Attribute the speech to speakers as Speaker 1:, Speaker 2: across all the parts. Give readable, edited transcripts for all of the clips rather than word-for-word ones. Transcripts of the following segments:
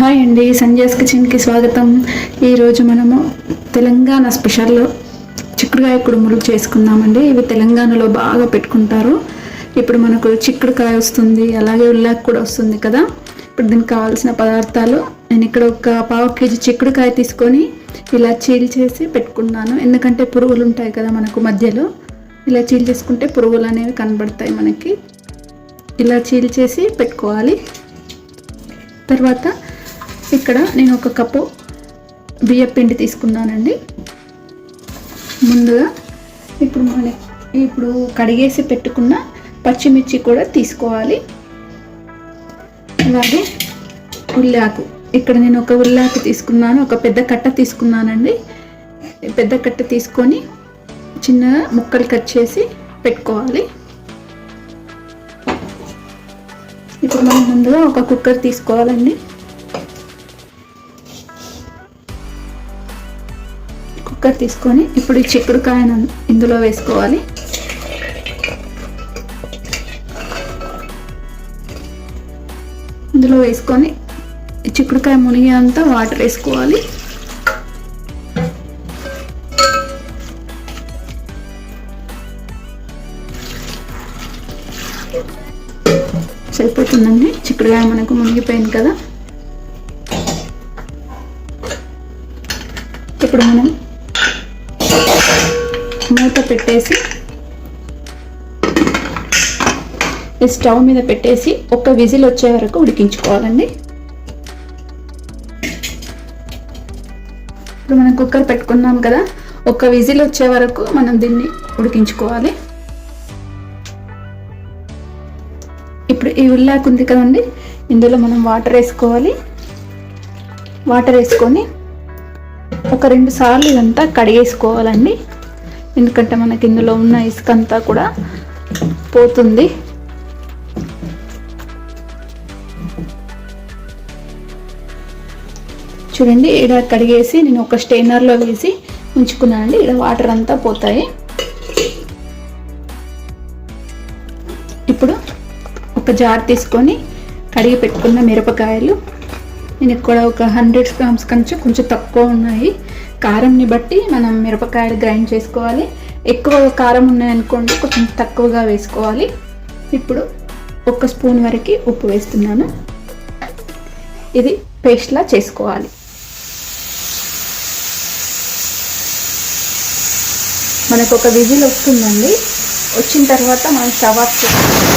Speaker 1: Hi అండి, సంజయ్స్ కిచెన్కి స్వాగతం. ఈరోజు మనము తెలంగాణ స్పెషల్ చిక్కుడుకాయ కుడుములు చేసుకుందామండి. ఇవి తెలంగాణలో బాగా పెట్టుకుంటారు. ఇప్పుడు మనకు చిక్కుడుకాయ వస్తుంది, అలాగే ఉల్లాక్ కూడా వస్తుంది కదా. ఇప్పుడు దీనికి కావాల్సిన పదార్థాలు, నేను ఇక్కడ ఒక 1/2 కేజీ చిక్కుడుకాయ తీసుకొని ఇలా చీల్ చేసి పెట్టుకున్నాను. ఎందుకంటే పురుగులు ఉంటాయి కదా మనకు మధ్యలో, ఇలా చీల్ చేసుకుంటే పురుగులు అనేవి కనబడతాయి మనకి. ఇలా చీల్ చేసి పెట్టుకోవాలి. తర్వాత ఇక్కడ నేను 1 కప్పు బియ్యం పిండి తీసుకున్నానండి. ముందుగా ఇప్పుడు కడిగేసి పెట్టుకున్న పచ్చిమిర్చి కూడా తీసుకోవాలి. అలాగే ఉల్లాకు, ఇక్కడ నేను 1 ఉల్లాకు తీసుకున్నాను, ఒక పెద్ద కట్ట తీసుకున్నానండి. పెద్ద కట్ట తీసుకొని చిన్న ముక్కలు కట్ చేసి పెట్టుకోవాలి. ఇప్పుడు మనం ముందుగా ఒక కుక్కర్ తీసుకోవాలండి. కుక్కర్ తీసుకొని ఇప్పుడు ఈ చిక్కుడుకాయను ఇందులో వేసుకోవాలి. ఇందులో వేసుకొని చిక్కుడుకాయ మునిగేంత వాటర్ వేసుకోవాలి. సరిపోతుందండి, చిక్కుడుకాయ మనకు మునిగిపోయింది కదా. ఇప్పుడు మనం మూత పెట్టేసి స్టవ్ మీద పెట్టేసి 1 విజిల్ వచ్చే వరకు ఉడికించుకోవాలండి. ఇప్పుడు మనం కుక్కర్ పెట్టుకున్నాం కదా, 1 విజిల్ వచ్చే వరకు మనం దీన్ని ఉడికించుకోవాలి. ఇప్పుడు ఈ ఉల్లాకు ఉంది కదండి, ఇందులో మనం వాటర్ వేసుకోవాలి. వాటర్ వేసుకొని 1-2 సార్లు ఇదంతా కడిగేసుకోవాలండి. ఎందుకంటే మనకి ఇందులో ఉన్న ఇసుక అంతా కూడా పోతుంది. చూడండి, ఇక్కడ కడిగేసి నేను ఒక స్టెయినర్లో వేసి ఉంచుకున్నానండి. ఇక్కడ వాటర్ అంతా పోతాయి. ఇప్పుడు ఒక జార్ తీసుకొని కడిగి పెట్టుకున్న మిరపకాయలు, నేను ఇక్కడ ఒక 100 గ్రామ్స్ కంటే కొంచెం తక్కువ ఉన్నాయి. కారంని బట్టి మనం మిరపకాయలు గ్రైండ్ చేసుకోవాలి. ఎక్కువ కారం ఉన్నాయనుకోండి, కొంచెం తక్కువగా వేసుకోవాలి. ఇప్పుడు 1 స్పూన్ వరకు ఉప్పు వేస్తున్నాను. ఇది పేస్ట్లా చేసుకోవాలి. మనకు 1 విజిల్ వస్తుందండి. వచ్చిన తర్వాత మనం స్టవ్ ఆఫ్ చేసుకోవాలి.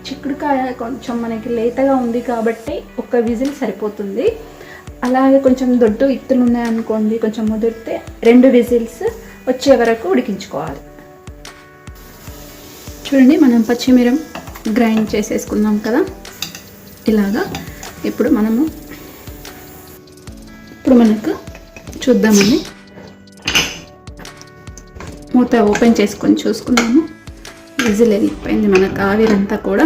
Speaker 1: చిక్కుడుకాయ కొంచెం మనకి లేతగా ఉంది కాబట్టి 1 విజిల్ సరిపోతుంది. అలాగే కొంచెం దొడ్డు ఇత్తులు ఉన్నాయనుకోండి, కొంచెం ముదిరితే 2 విజిల్స్ వచ్చే వరకు ఉడికించుకోవాలి. చూడండి, మనం పచ్చిమిరం గ్రైండ్ చేసేసుకున్నాం కదా ఇలాగా. ఇప్పుడు మనకు చూద్దామండి. మూత ఓపెన్ చేసుకొని చూసుకున్నాము. విజిల్ వెళ్ళిపోయింది మనకు, ఆవిరంతా కూడా.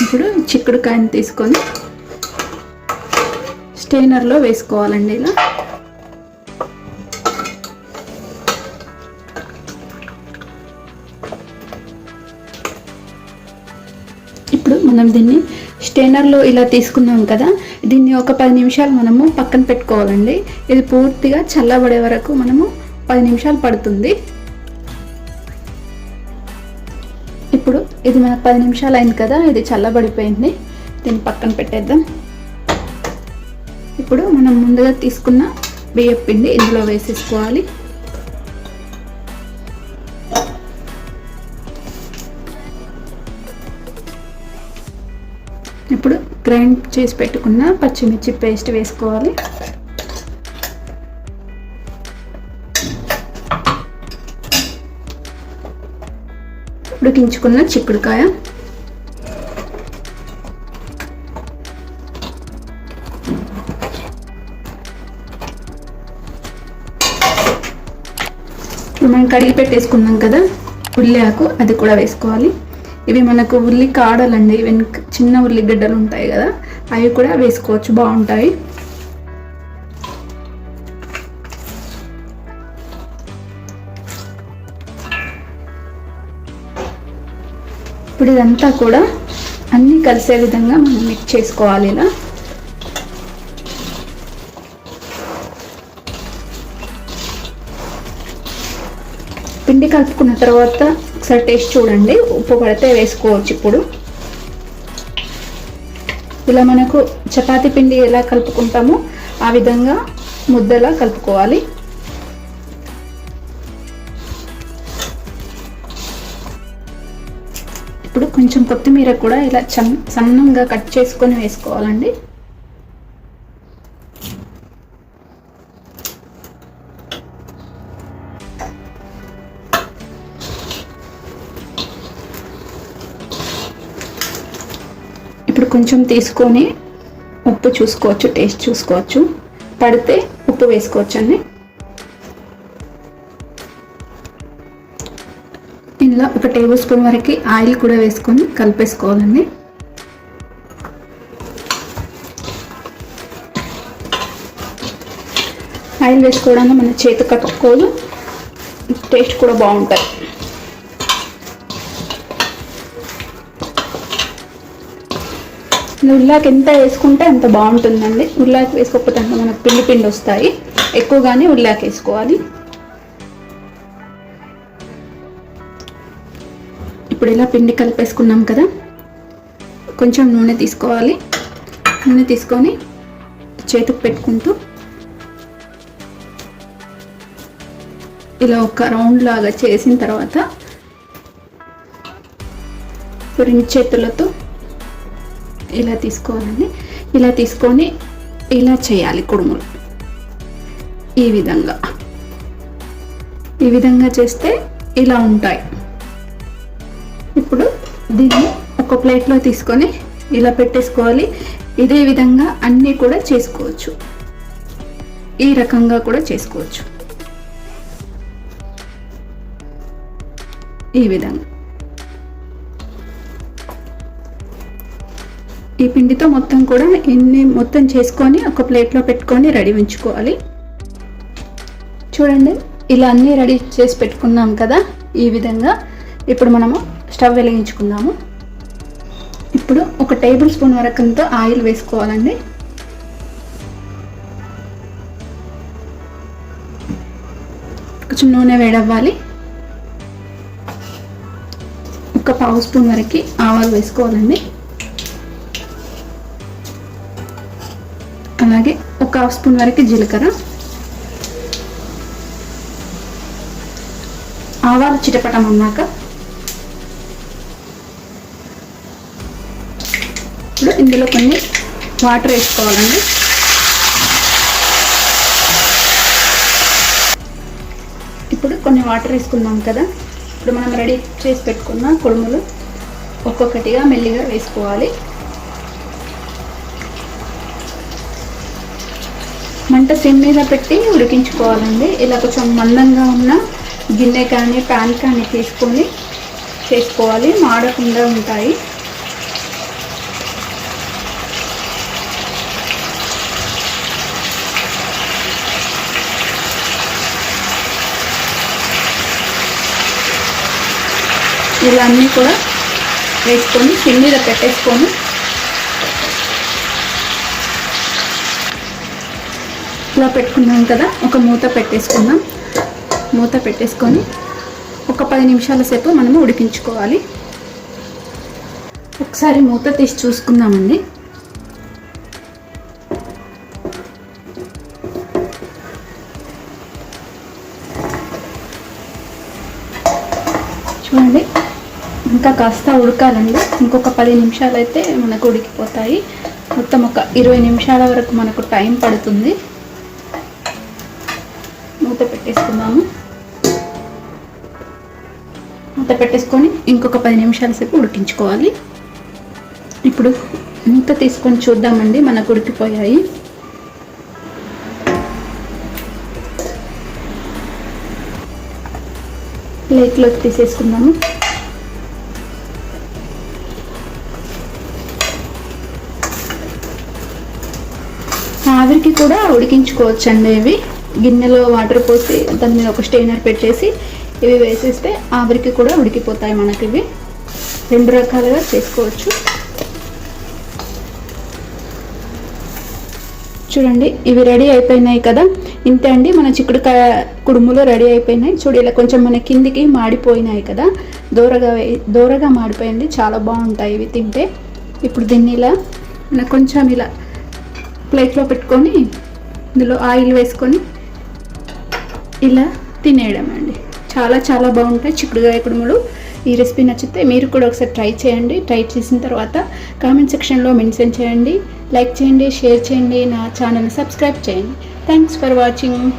Speaker 1: ఇప్పుడు చిక్కుడుకాయని తీసుకొని స్టెయినర్లో వేసుకోవాలండి. ఇలా ఇప్పుడు మనం దీన్ని స్టెయినర్లో ఇలా తీసుకున్నాం కదా, దీన్ని ఒక 10 నిమిషాలు మనము పక్కన పెట్టుకోవాలండి. ఇది పూర్తిగా చల్లబడే వరకు మనము 10 నిమిషాలు పడుతుంది. ఇప్పుడు ఇది మనకు 10 నిమిషాలు అయింది కదా, ఇది చల్లబడిపోయింది. దీన్ని పక్కన పెట్టేద్దాం. ఇప్పుడు మనం ముందుగా తీసుకున్న బియ్యం పిండి ఇందులో వేసేసుకోవాలి. ఇప్పుడు గ్రైండ్ చేసి పెట్టుకున్న పచ్చిమిర్చి పేస్ట్ వేసుకోవాలి. ఉడికించుకున్న చిక్కుడుకాయ, మనం కడిగి పెట్టేసుకున్నాం కదా ఉల్లాకు, అది కూడా వేసుకోవాలి. ఇవి మనకు ఉల్లి కాడలండి, చిన్న ఉల్లిగడ్డలు ఉంటాయి కదా, అవి కూడా వేసుకోవచ్చు, బాగుంటాయి. ఇప్పుడు ఇదంతా కూడా అన్నీ కలిసే విధంగా మనం మిక్స్ చేసుకోవాలి. ఇలా పిండి కలుపుకున్న తర్వాత ఒకసారి టేస్ట్ చూడండి, ఉప్పు పడితే వేసుకోవచ్చు. ఇప్పుడు ఇలా మనకు చపాతీ పిండి ఎలా కలుపుకుంటామో ఆ విధంగా ముద్దలా కలుపుకోవాలి. ఇప్పుడు కొంచెం కొత్తిమీర కూడా ఇలా సన్నంగా కట్ చేసుకొని వేసుకోవాలండి. ఇప్పుడు కొంచెం తీసుకొని ఉప్పు చూసుకోవచ్చు, టేస్ట్ చూసుకోవచ్చు, పడితే ఉప్పు వేసుకోవచ్చు అండి. ఇందులో 1 టేబుల్ స్పూన్ వరకు ఆయిల్ కూడా వేసుకొని కలిపేసుకోవాలండి. ఆయిల్ వేసుకోవడానికి మన చేతి కట్టుకోదు, టేస్ట్ కూడా బాగుంటుంది. ఉల్లాకి ఎంత వేసుకుంటే అంత బాగుంటుందండి. ఉల్లాకి వేసుకోకపోతే అంత మనకు పిండి వస్తాయి. ఎక్కువగానే ఉల్లాకి వేసుకోవాలి. ఇప్పుడు ఇలా పిండి కలిపేసుకున్నాం కదా, కొంచెం నూనె తీసుకోవాలి. నూనె తీసుకొని చేతికి పెట్టుకుంటూ ఇలా ఒక రౌండ్ లాగా చేసిన తర్వాత 2 చేతులతో ఇలా తీసుకోవాలండి. ఇలా తీసుకొని ఇలా చేయాలి కుడుములు. ఈ విధంగా చేస్తే ఇలా ఉంటాయి. ఇప్పుడు దీన్ని ఒక ప్లేట్లో తీసుకొని ఇలా పెట్టేసుకోవాలి. ఇదే విధంగా అన్నీ కూడా చేసుకోవచ్చు. ఈ రకంగా కూడా చేసుకోవచ్చు. ఈ విధంగా ఈ పిండితో మొత్తం చేసుకొని ఒక ప్లేట్లో పెట్టుకొని రెడీ ఉంచుకోవాలి. చూడండి, ఇలా అన్నీ రెడీ చేసి పెట్టుకున్నాం కదా. ఈ విధంగా ఇప్పుడు మనము స్టవ్ వెలిగించుకుందాము. ఇప్పుడు 1 టేబుల్ స్పూన్ వరకంతా ఆయిల్ వేసుకోవాలండి. కొంచెం నూనె వేడవ్వాలి. 1 పావు స్పూన్ వరకు ఆవాలు వేసుకోవాలండి. అలాగే 1 హాఫ్ స్పూన్ వరకు జీలకర్ర. ఆవాలు చిటపటం అన్నాక ఇప్పుడు ఇందులో కొన్ని వాటర్ వేసుకోవాలండి. ఇప్పుడు కొన్ని వాటర్ వేసుకున్నాం కదా. ఇప్పుడు మనం రెడీ చేసి పెట్టుకున్న కుడుములు ఒక్కొక్కటిగా మెల్లిగా వేసుకోవాలి. మంట సిమ్ మీద పెట్టి ఉడికించుకోవాలండి. ఇలా కొంచెం మందంగా ఉన్న గిన్నె కానీ ప్యాన్ కానీ తీసుకొని చేసుకోవాలి, మాడకుండా ఉంటాయి. ఇలా అన్నీ కూడా వేసుకొని సిమ్ మీద పెట్టేసుకొని ఇలా పెట్టుకున్నాం కదా. ఒక మూత పెట్టేసుకుందాం. మూత పెట్టేసుకొని ఒక 10 నిమిషాల సేపు మనము ఉడికించుకోవాలి. ఒకసారి మూత తీసి చూసుకుందామండి. చూడండి, ఇంకా కాస్త ఉడకాలండి. ఇంకొక 10 నిమిషాలు అయితే మనకు ఉడికిపోతాయి. మొత్తం ఒక 20 నిమిషాల వరకు మనకు టైం పడుతుంది. మూత పెట్టేసుకుందాము. మూత పెట్టేసుకొని ఇంకొక 10 నిమిషాల సేపు ఉడికించుకోవాలి. ఇప్పుడు మూత తీసుకొని చూద్దామండి, మనకు ఉడికిపోయాయి. ప్లేట్లోకి తీసేసుకుందాము. ఆవిరికి కూడా ఉడికించుకోవచ్చండి. ఇవి గిన్నెలో వాటర్ పోసి దాని మీద ఒక స్టెయినర్ పెట్టేసి ఇవి వేసేస్తే ఆవిరికి కూడా ఉడికిపోతాయి మనకి ఇవి. రెండు రకాలుగా చేసుకోవచ్చు. చూడండి ఇవి రెడీ అయిపోయినాయి కదా, ఇంతే అండి. మన చిక్కుడుకాయ కుడుములు రెడీ అయిపోయినాయి. చూడు ఇలా కొంచెం మన కిందికి మాడిపోయినాయి కదా, దూరగా మాడిపోయింది. చాలా బాగుంటాయి ఇవి తింటే. ఇప్పుడు దీన్ని ఇలా కొంచెం ఇలా ప్లేట్లో పెట్టుకొని ఇందులో ఆయిల్ వేసుకొని ఇలా తినేయడం అండి. చాలా చాలా బాగుంటాయి చిక్కుడుకాయ కుడుములు. ఈ రెసిపీ నచ్చితే మీరు కూడా ఒకసారి ట్రై చేయండి. ట్రై చేసిన తర్వాత కామెంట్ సెక్షన్లో మెన్షన్ చేయండి, లైక్ చేయండి, షేర్ చేయండి, నా ఛానల్ని సబ్స్క్రైబ్ చేయండి. Thanks for watching.